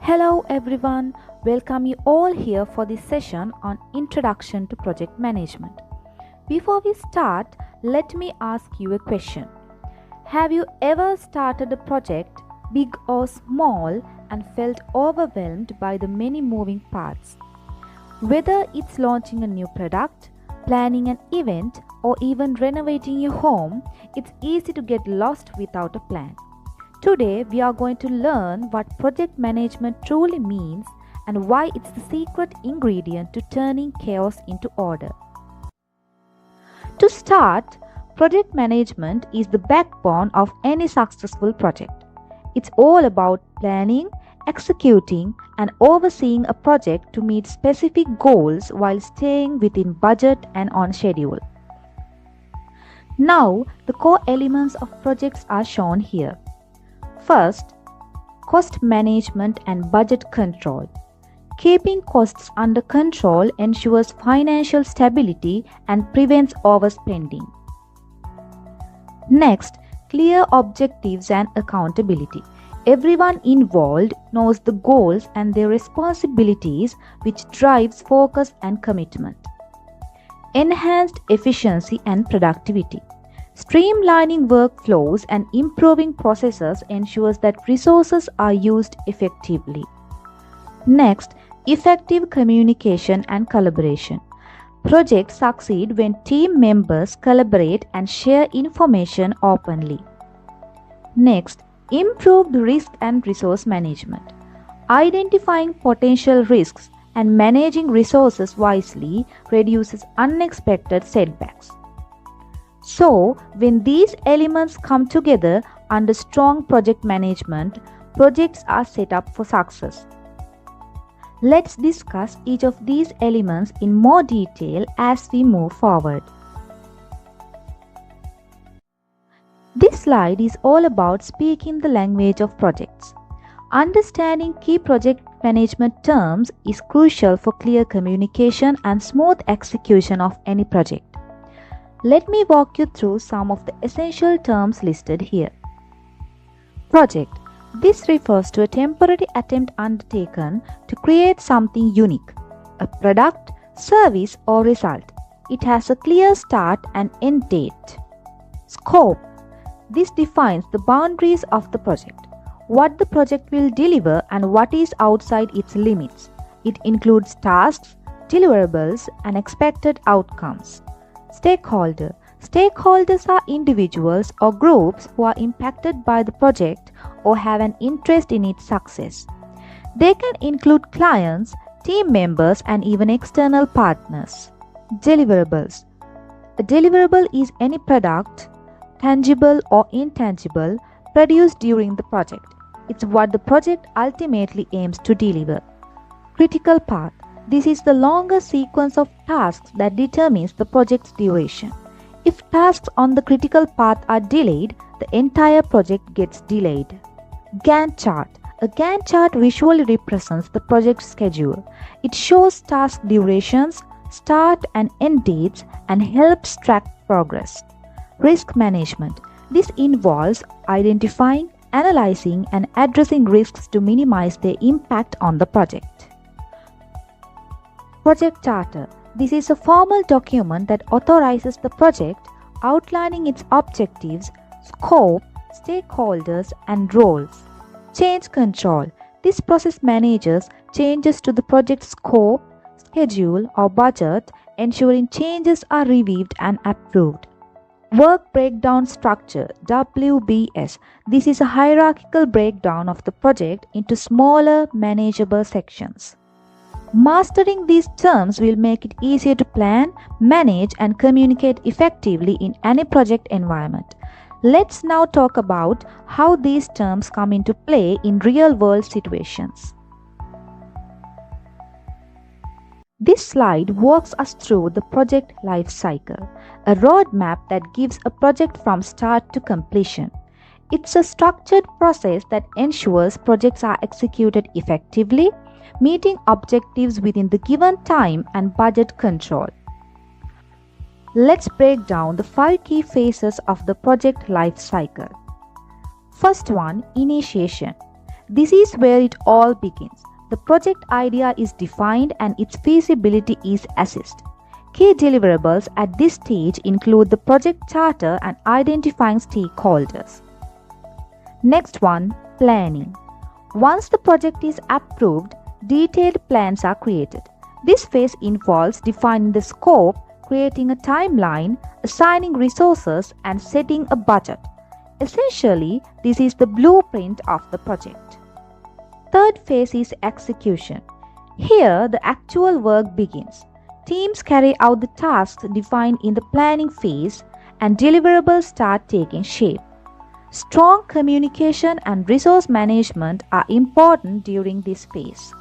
Hello everyone, welcome you all here for this session on Introduction to Project Management. Before we start, let me ask you a question. Have you ever started a project, big or small, and felt overwhelmed by the many moving parts? Whether it's launching a new product, planning an event, or even renovating your home, it's easy to get lost without a plan. Today, we are going to learn what project management truly means and why it's the secret ingredient to turning chaos into order. To start, project management is the backbone of any successful project. It's all about planning, executing, and overseeing a project to meet specific goals while staying within budget and on schedule. Now, the core elements of projects are shown here. First, cost management and budget control. Keeping costs under control ensures financial stability and prevents overspending. Next, clear objectives and accountability. Everyone involved knows the goals and their responsibilities, which drives focus and commitment. Enhanced efficiency and productivity. Streamlining workflows and improving processes ensures that resources are used effectively. Next, effective communication and collaboration. Projects succeed when team members collaborate and share information openly. Next, improved risk and resource management. Identifying potential risks and managing resources wisely reduces unexpected setbacks. So, when these elements come together under strong project management, projects are set up for success. Let's discuss each of these elements in more detail as we move forward. This slide is all about speaking the language of projects. Understanding key project management terms is crucial for clear communication and smooth execution of any project. Let me walk you through some of the essential terms listed here. Project. This refers to a temporary attempt undertaken to create something unique, a product, service, or result. It has a clear start and end date. Scope. This defines the boundaries of the project, what the project will deliver and what is outside its limits. It includes tasks, deliverables, and expected outcomes. Stakeholder. Stakeholders are individuals or groups who are impacted by the project or have an interest in its success. They can include clients, team members, and even external partners. Deliverables. A deliverable is any product, tangible or intangible, produced during the project. It's what the project ultimately aims to deliver. Critical path. This is the longer sequence of tasks that determines the project's duration. If tasks on the critical path are delayed, the entire project gets delayed. Gantt chart. A Gantt chart visually represents the project schedule. It shows task durations, start and end dates, and helps track progress. Risk management. This involves identifying, analyzing, and addressing risks to minimize their impact on the project. Project Charter. This is a formal document that authorizes the project, outlining its objectives, scope, stakeholders, and roles. Change Control. This process manages changes to the project's scope, schedule, or budget, ensuring changes are reviewed and approved. Work Breakdown Structure (WBS). This is a hierarchical breakdown of the project into smaller, manageable sections. Mastering these terms will make it easier to plan, manage, and communicate effectively in any project environment. Let's now talk about how these terms come into play in real-world situations. This slide walks us through the project lifecycle, a roadmap that gives a project from start to completion. It's a structured process that ensures projects are executed effectively, meeting objectives within the given time and budget control. Let's break down the 5 key phases of the project life cycle. First one, initiation. This is where it all begins. The project idea is defined and its feasibility is assessed. Key deliverables at this stage include the project charter and identifying stakeholders. Next one, planning. Once the project is approved, detailed plans are created. This phase involves defining the scope, creating a timeline, assigning resources, and setting a budget. Essentially, this is the blueprint of the project. Third phase is execution. Here, the actual work begins. Teams carry out the tasks defined in the planning phase, and deliverables start taking shape. Strong communication and resource management are important during this phase.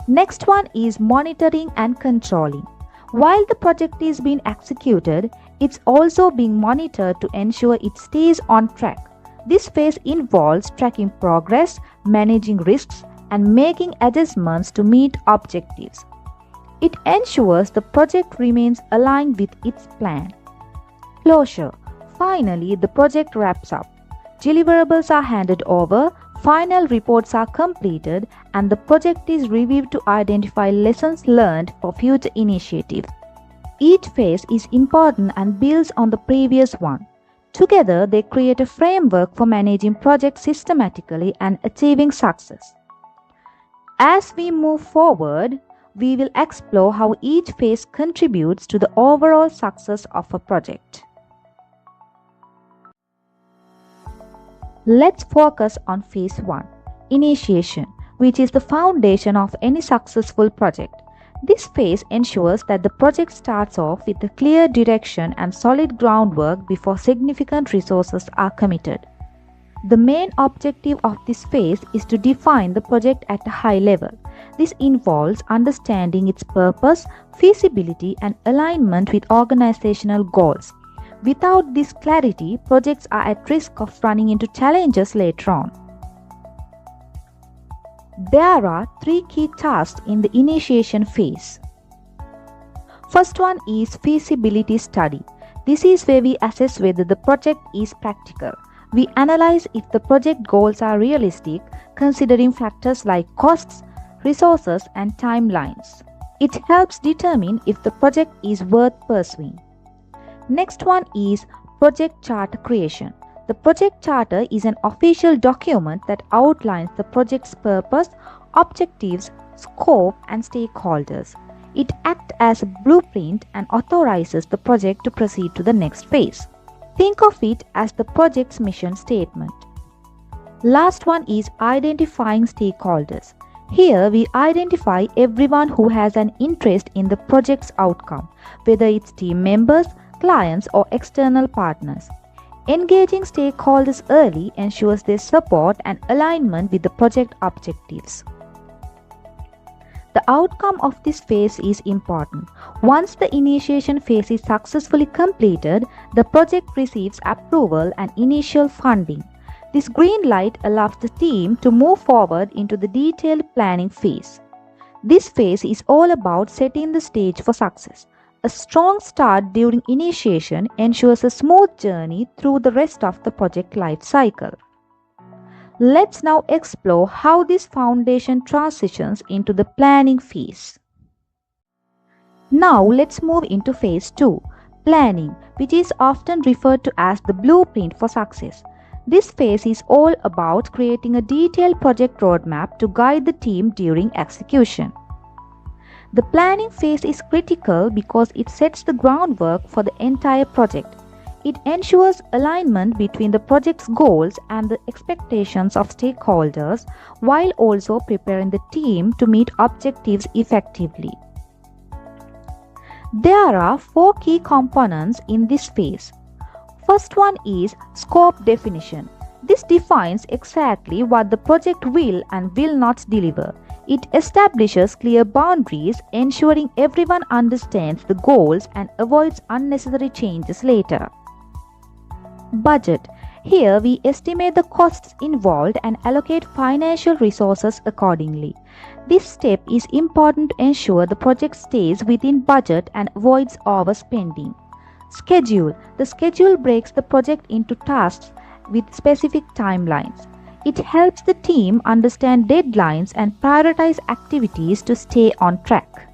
Next one is monitoring and controlling. While the project is being executed, it's also being monitored to ensure it stays on track. This phase involves tracking progress, managing risks, and making adjustments to meet objectives. It ensures the project remains aligned with its plan. Closure. Finally, the project wraps up. Deliverables are handed over, final reports are completed, and the project is reviewed to identify lessons learned for future initiatives. Each phase is important and builds on the previous one. Together, they create a framework for managing projects systematically and achieving success. As we move forward, we will explore how each phase contributes to the overall success of a project. Let's focus on phase 1, initiation, which is the foundation of any successful project. This phase ensures that the project starts off with a clear direction and solid groundwork before significant resources are committed. The main objective of this phase is to define the project at a high level. This involves understanding its purpose, feasibility, and alignment with organizational goals. Without this clarity, projects are at risk of running into challenges later on. There are 3 key tasks in the initiation phase. First one is feasibility study. This is where we assess whether the project is practical. We analyze if the project goals are realistic, considering factors like costs, resources, and timelines. It helps determine if the project is worth pursuing. Next one is project charter creation. The project charter is an official document that outlines the project's purpose, objectives, scope, and stakeholders. It acts as a blueprint and authorizes the project to proceed to the next phase. Think of it as the project's mission statement. Last one is identifying stakeholders. Here we identify everyone who has an interest in the project's outcome, whether it's team members, clients, or external partners. Engaging stakeholders early ensures their support and alignment with the project objectives. The outcome of this phase is important. Once the initiation phase is successfully completed, the project receives approval and initial funding. This green light allows the team to move forward into the detailed planning phase. This phase is all about setting the stage for success. A strong start during initiation ensures a smooth journey through the rest of the project life cycle. Let's now explore how this foundation transitions into the planning phase. Now let's move into phase 2, planning, which is often referred to as the blueprint for success. This phase is all about creating a detailed project roadmap to guide the team during execution. The planning phase is critical because it sets the groundwork for the entire project. It ensures alignment between the project's goals and the expectations of stakeholders, while also preparing the team to meet objectives effectively. There are 4 key components in this phase. First one is scope definition. This defines exactly what the project will and will not deliver. It establishes clear boundaries, ensuring everyone understands the goals and avoids unnecessary changes later. Budget. Here we estimate the costs involved and allocate financial resources accordingly. This step is important to ensure the project stays within budget and avoids overspending. Schedule. The schedule breaks the project into tasks with specific timelines. It helps the team understand deadlines and prioritize activities to stay on track.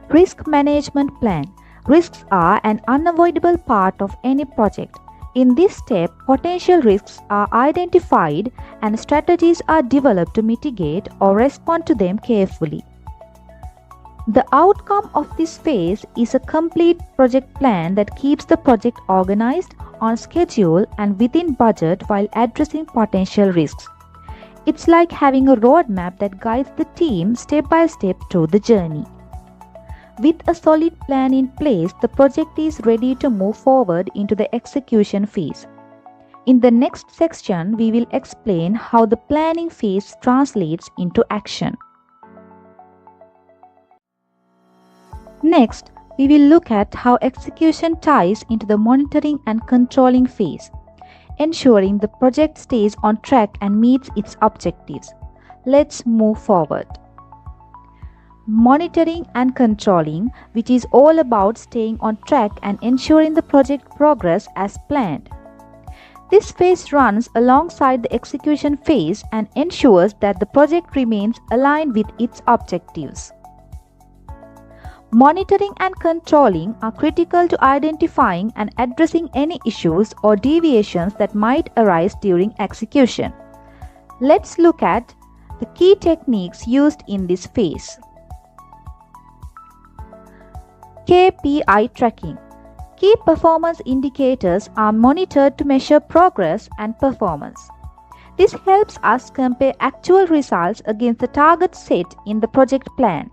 Risk management plan. Risks are an unavoidable part of any project. In this step, potential risks are identified and strategies are developed to mitigate or respond to them carefully. The outcome of this phase is a complete project plan that keeps the project organized, on schedule, and within budget while addressing potential risks. It's like having a roadmap that guides the team step by step through the journey. With a solid plan in place, the project is ready to move forward into the execution phase. In the next section, we will explain how the planning phase translates into action. Next, we will look at how execution ties into the monitoring and controlling phase, ensuring the project stays on track and meets its objectives. Let's move forward. Monitoring and controlling, which is all about staying on track and ensuring the project progress as planned. This phase runs alongside the execution phase and ensures that the project remains aligned with its objectives. Monitoring and controlling are critical to identifying and addressing any issues or deviations that might arise during execution. Let's look at the key techniques used in this phase. KPI tracking. Key performance indicators are monitored to measure progress and performance. This helps us compare actual results against the target set in the project plan.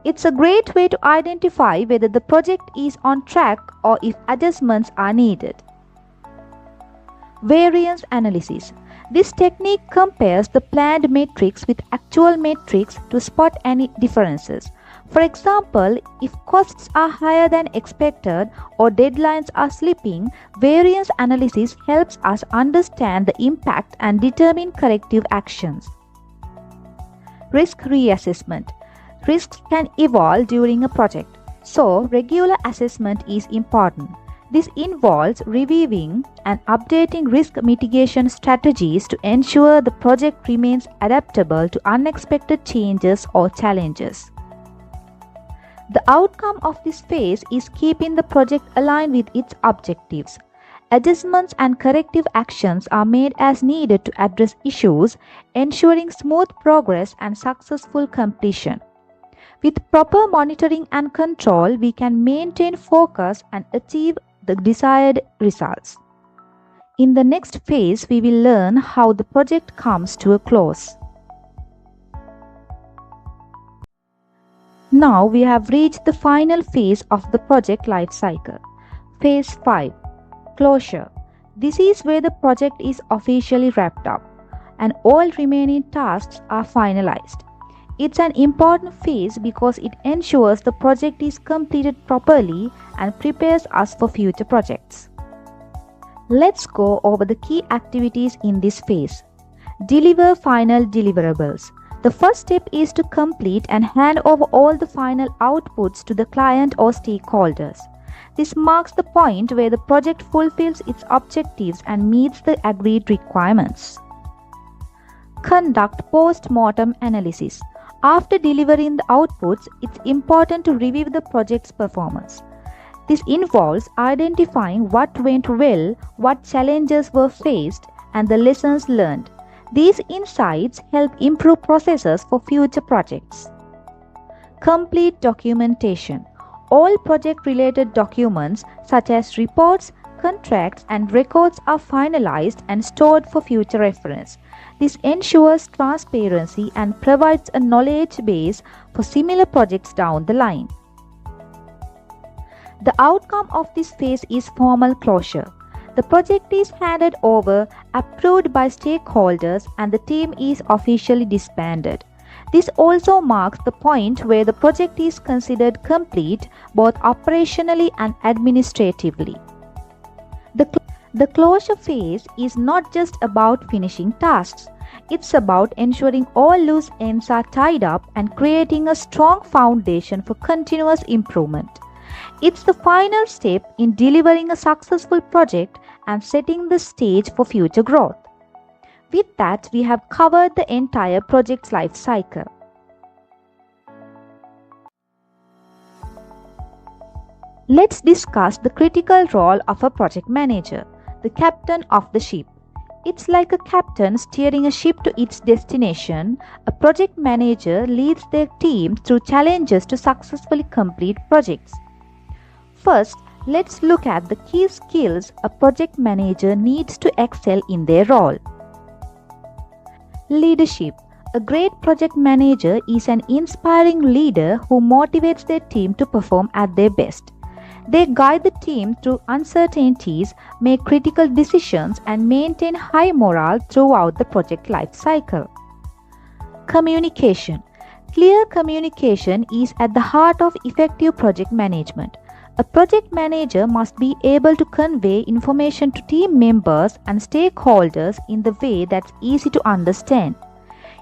It's a great way to identify whether the project is on track or if adjustments are needed. Variance analysis. This technique compares the planned metrics with actual metrics to spot any differences. For example, if costs are higher than expected or deadlines are slipping, variance analysis helps us understand the impact and determine corrective actions. Risk reassessment. Risks can evolve during a project, so regular assessment is important. This involves reviewing and updating risk mitigation strategies to ensure the project remains adaptable to unexpected changes or challenges. The outcome of this phase is keeping the project aligned with its objectives. Adjustments and corrective actions are made as needed to address issues, ensuring smooth progress and successful completion. With proper monitoring and control, we can maintain focus and achieve the desired results. In the next phase, we will learn how the project comes to a close. Now we have reached the final phase of the project lifecycle. Phase 5. Closure. This is where the project is officially wrapped up and all remaining tasks are finalized. It's an important phase because it ensures the project is completed properly and prepares us for future projects. Let's go over the key activities in this phase. Deliver final deliverables. The first step is to complete and hand over all the final outputs to the client or stakeholders. This marks the point where the project fulfills its objectives and meets the agreed requirements. Conduct post-mortem analysis. After delivering the outputs, it's important to review the project's performance. This involves identifying what went well, what challenges were faced, and the lessons learned. These insights help improve processes for future projects. Complete documentation. All project-related documents such as reports, contracts, and records are finalized and stored for future reference. This ensures transparency and provides a knowledge base for similar projects down the line. The outcome of this phase is formal closure. The project is handed over, approved by stakeholders, and the team is officially disbanded. This also marks the point where the project is considered complete both operationally and administratively. The closure phase is not just about finishing tasks. It's about ensuring all loose ends are tied up and creating a strong foundation for continuous improvement. It's the final step in delivering a successful project and setting the stage for future growth. With that, we have covered the entire project's life cycle. Let's discuss the critical role of a project manager, the captain of the ship. It's like a captain steering a ship to its destination. A project manager leads their team through challenges to successfully complete projects. First, let's look at the key skills a project manager needs to excel in their role. Leadership. A great project manager is an inspiring leader who motivates their team to perform at their best. They guide the team through uncertainties, make critical decisions, and maintain high morale throughout the project life cycle. Communication. Clear communication is at the heart of effective project management. A project manager must be able to convey information to team members and stakeholders in the way that's easy to understand.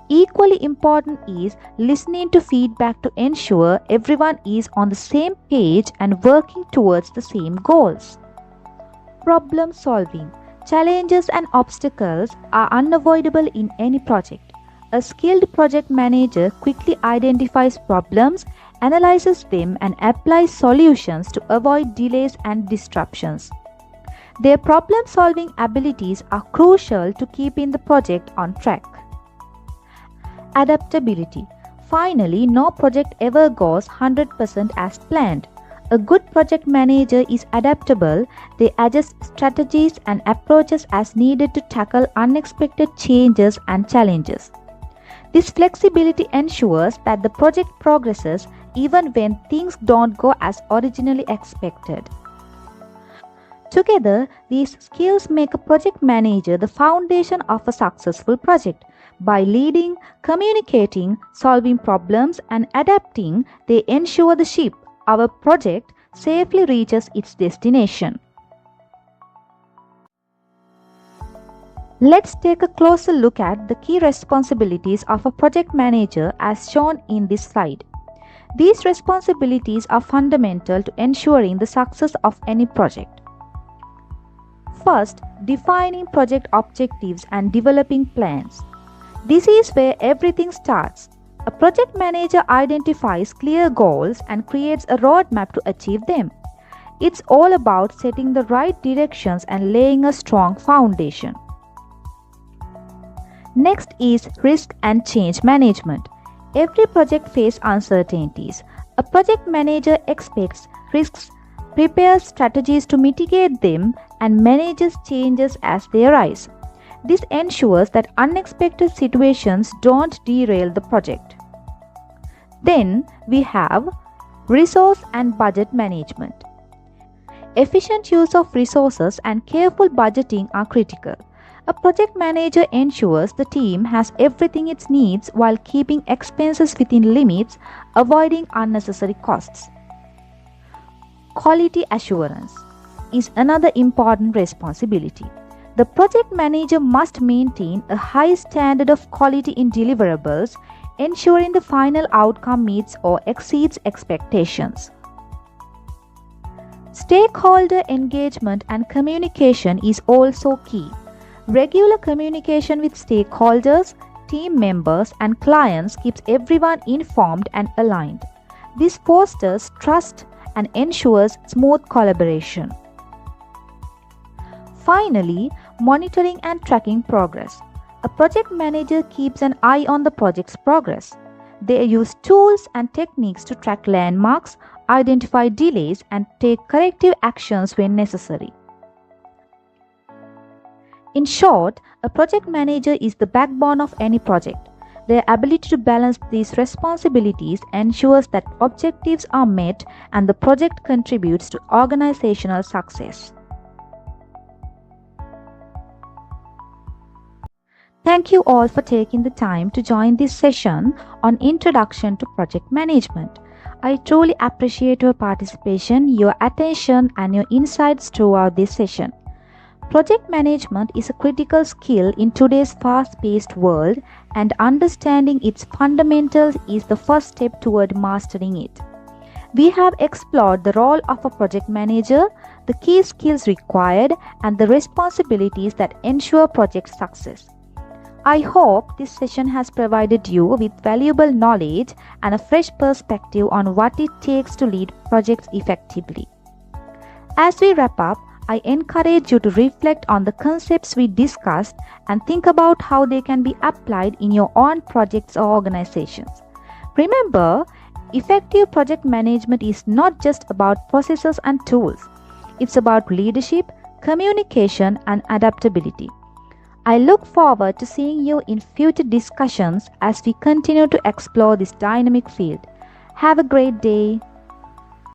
Equally important is listening to feedback to ensure everyone is on the same page and working towards the same goals. Problem solving. Challenges and obstacles are unavoidable in any project. A skilled project manager quickly identifies problems, analyzes them, and applies solutions to avoid delays and disruptions. Their problem-solving abilities are crucial to keeping the project on track. Adaptability. Finally, no project ever goes 100% as planned. A good project manager is adaptable. They adjust strategies and approaches as needed to tackle unexpected changes and challenges. This flexibility ensures that the project progresses even when things don't go as originally expected. Together, these skills make a project manager the foundation of a successful project. By leading, communicating, solving problems, and adapting, they ensure the ship, our project, safely reaches its destination. Let's take a closer look at the key responsibilities of a project manager as shown in this slide. These responsibilities are fundamental to ensuring the success of any project. First, defining project objectives and developing plans. This is where everything starts. A project manager identifies clear goals and creates a roadmap to achieve them. It's all about setting the right directions and laying a strong foundation. Next is risk and change management. Every project faces uncertainties. A project manager expects risks, prepares strategies to mitigate them, and manages changes as they arise. This ensures that unexpected situations don't derail the project. Then we have resource and budget management. Efficient use of resources and careful budgeting are critical. A project manager ensures the team has everything it needs while keeping expenses within limits, avoiding unnecessary costs. Quality assurance is another important responsibility. The project manager must maintain a high standard of quality in deliverables, ensuring the final outcome meets or exceeds expectations. Stakeholder engagement and communication is also key. Regular communication with stakeholders, team members, and clients keeps everyone informed and aligned. This fosters trust and ensures smooth collaboration. Finally, monitoring and tracking progress. A project manager keeps an eye on the project's progress. They use tools and techniques to track landmarks, identify delays, and take corrective actions when necessary. In short, a project manager is the backbone of any project. Their ability to balance these responsibilities ensures that objectives are met and the project contributes to organizational success. Thank you all for taking the time to join this session on Introduction to Project Management. I truly appreciate your participation, your attention, and your insights throughout this session. Project management is a critical skill in today's fast-paced world, and understanding its fundamentals is the first step toward mastering it. We have explored the role of a project manager, the key skills required, and the responsibilities that ensure project success. I hope this session has provided you with valuable knowledge and a fresh perspective on what it takes to lead projects effectively. As we wrap up, I encourage you to reflect on the concepts we discussed and think about how they can be applied in your own projects or organizations. Remember, effective project management is not just about processes and tools. It's about leadership, communication, and adaptability. I look forward to seeing you in future discussions as we continue to explore this dynamic field. Have a great day.